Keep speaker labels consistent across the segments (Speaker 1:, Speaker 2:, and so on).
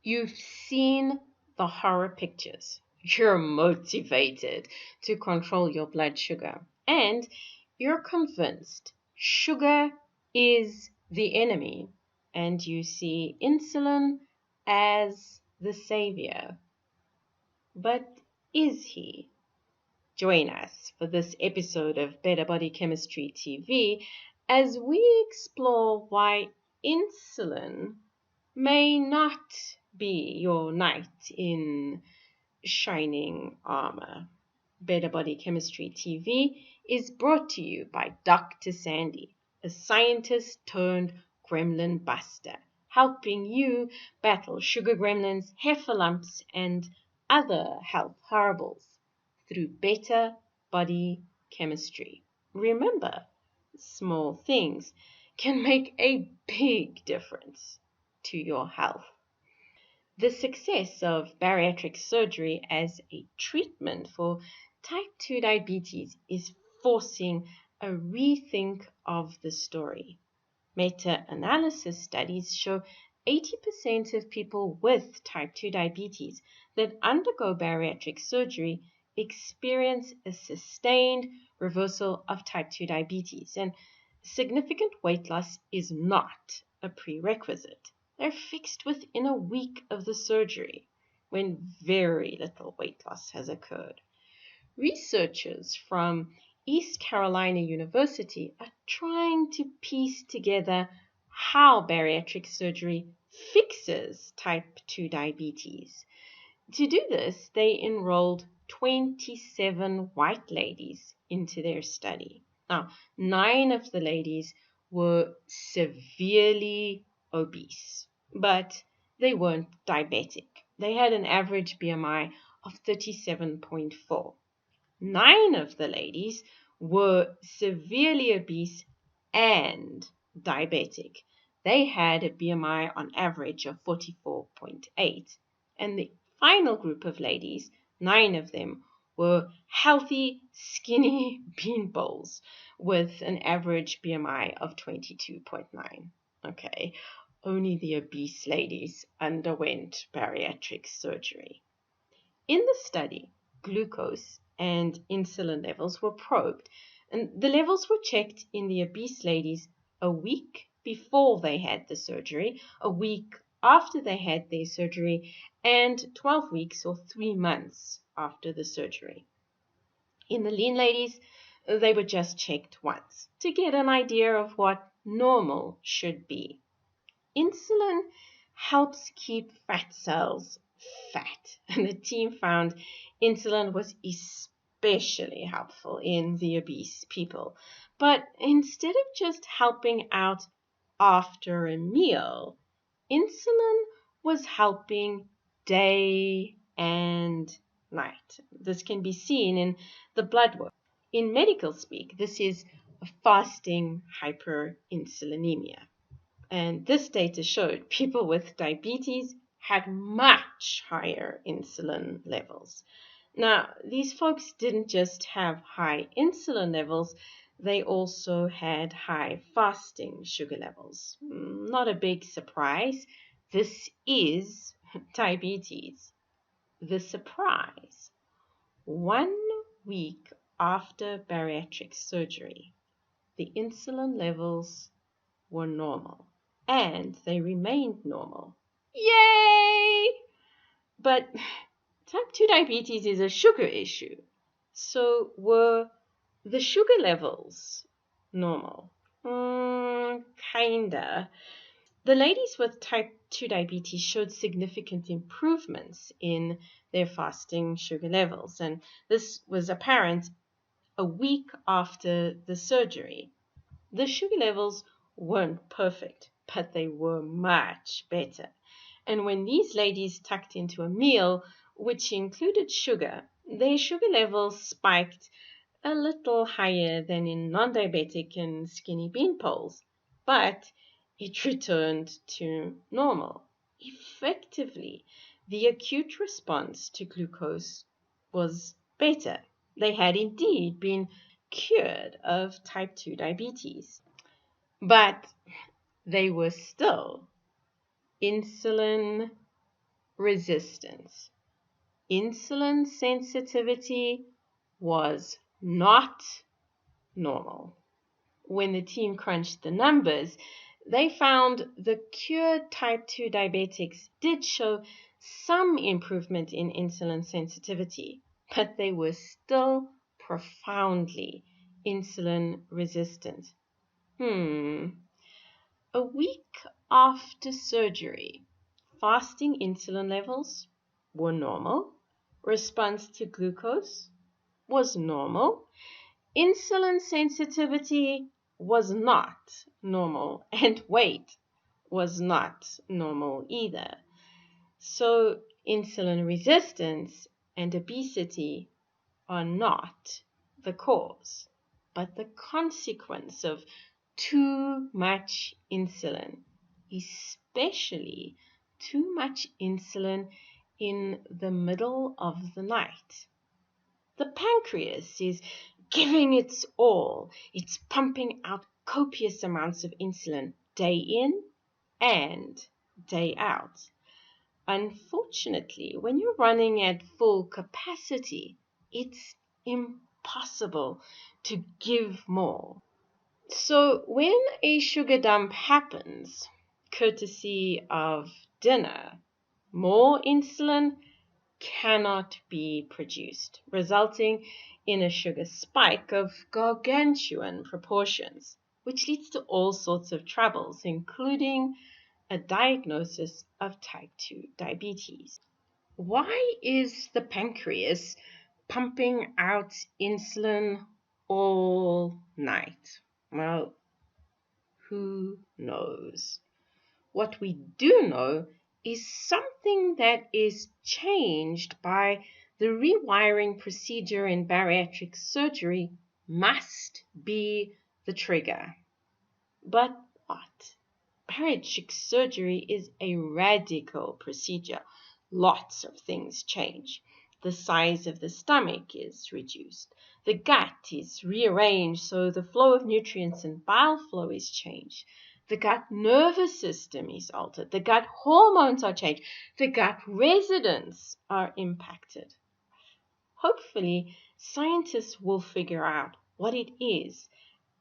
Speaker 1: You've seen the horror pictures. You're motivated to control your blood sugar. And you're convinced sugar is the enemy. And you see insulin as the savior. But is he? Join us for this episode of Better Body Chemistry TV as we explore why insulin may not be your knight in shining armor. Better Body Chemistry TV is brought to you by Dr. Sandy, a scientist turned gremlin buster, helping you battle sugar gremlins, heifer lumps, and other health horribles through better body chemistry. Remember, small things can make a big difference to your health. The success of bariatric surgery as a treatment for type 2 diabetes is forcing a rethink of the story. Meta-analysis studies show 80% of people with type 2 diabetes that undergo bariatric surgery experience a sustained reversal of type 2 diabetes, and significant weight loss is not a prerequisite. They're fixed within a week of the surgery when very little weight loss has occurred. Researchers from East Carolina University are trying to piece together how bariatric surgery fixes type 2 diabetes. To do this, they enrolled 27 white ladies into their study. Now, 9 of the ladies were severely obese, but they weren't diabetic. They had an average BMI of 37.4. 9 of the ladies were severely obese and diabetic. They had a BMI on average of 44.8. And the final group of ladies, 9 of them, were healthy, skinny beanballs with an average BMI of 22.9. Okay, only the obese ladies underwent bariatric surgery. In the study, glucose and insulin levels were probed, and the levels were checked in the obese ladies a week before they had the surgery, a week after they had their surgery, and 12 weeks or 3 months after the surgery. In the lean ladies, they were just checked once to get an idea of what normal should be. Insulin helps keep fat cells fat, and the team found insulin was especially helpful in the obese people. But instead of just helping out after a meal, insulin was helping day and night. This can be seen in the blood work. In medical speak, this is fasting hyperinsulinemia. And this data showed people with diabetes had much higher insulin levels. Now, these folks didn't just have high insulin levels, they also had high fasting sugar levels. Not a big surprise. This is diabetes. The surprise: 1 week after bariatric surgery, the insulin levels were normal. And they remained normal. Yay! But type 2 diabetes is a sugar issue. So were the sugar levels normal? Kinda. The ladies with type 2 diabetes showed significant improvements in their fasting sugar levels, and this was apparent a week after the surgery. The sugar levels weren't perfect, but they were much better. And when these ladies tucked into a meal which included sugar, their sugar levels spiked a little higher than in non-diabetic and skinny beanpoles, but it returned to normal. Effectively, the acute response to glucose was better. They had indeed been cured of type 2 diabetes. But they were still insulin resistance. Insulin sensitivity was not normal. When the team crunched the numbers, they found the cured type 2 diabetics did show some improvement in insulin sensitivity, but they were still profoundly insulin resistant. A week after surgery, fasting insulin levels were normal, response to glucose was normal, insulin sensitivity was not normal, and weight was not normal either. So insulin resistance and obesity are not the cause, but the consequence of too much insulin, especially too much insulin in the middle of the night. The pancreas is giving its all. It's pumping out copious amounts of insulin day in and day out. Unfortunately, when you're running at full capacity, it's impossible to give more. So when a sugar dump happens, courtesy of dinner, more insulin cannot be produced, resulting in a sugar spike of gargantuan proportions, which leads to all sorts of troubles, including a diagnosis of type 2 diabetes. Why is the pancreas pumping out insulin all night? Well, who knows? What we do know is something that is changed by the rewiring procedure in bariatric surgery must be the trigger. But what? Bariatric surgery is a radical procedure. Lots of things change. The size of the stomach is reduced. The gut is rearranged so the flow of nutrients and bile flow is changed. The gut nervous system is altered. The gut hormones are changed. The gut residents are impacted. Hopefully, scientists will figure out what it is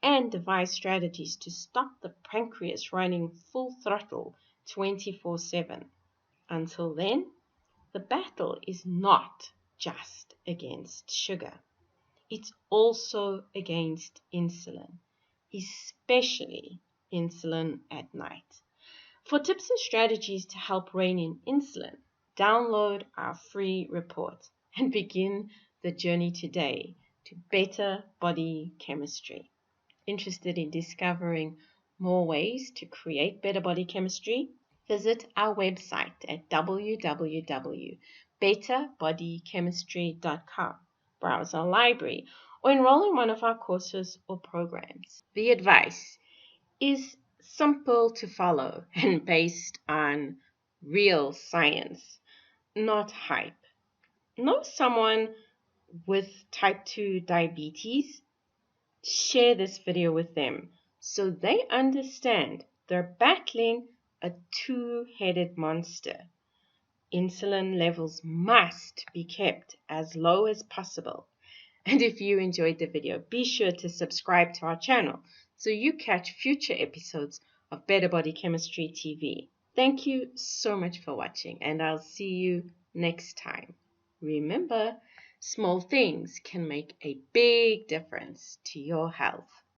Speaker 1: and devise strategies to stop the pancreas running full throttle 24/7. Until then, the battle is not just against sugar. It's also against insulin, especially insulin at night. For tips and strategies to help rein in insulin, download our free report and begin the journey today to better body chemistry. Interested in discovering more ways to create better body chemistry? Visit our website at www.betterbodychemistry.com. Browse our library or enroll in one of our courses or programs. The advice is simple to follow and based on real science, not hype. Know someone with type 2 diabetes? Share this video with them so they understand they're battling a two-headed monster. Insulin levels must be kept as low as possible. And if you enjoyed the video, be sure to subscribe to our channel so you catch future episodes of Better Body Chemistry TV. Thank you so much for watching, and I'll see you next time. Remember, small things can make a big difference to your health.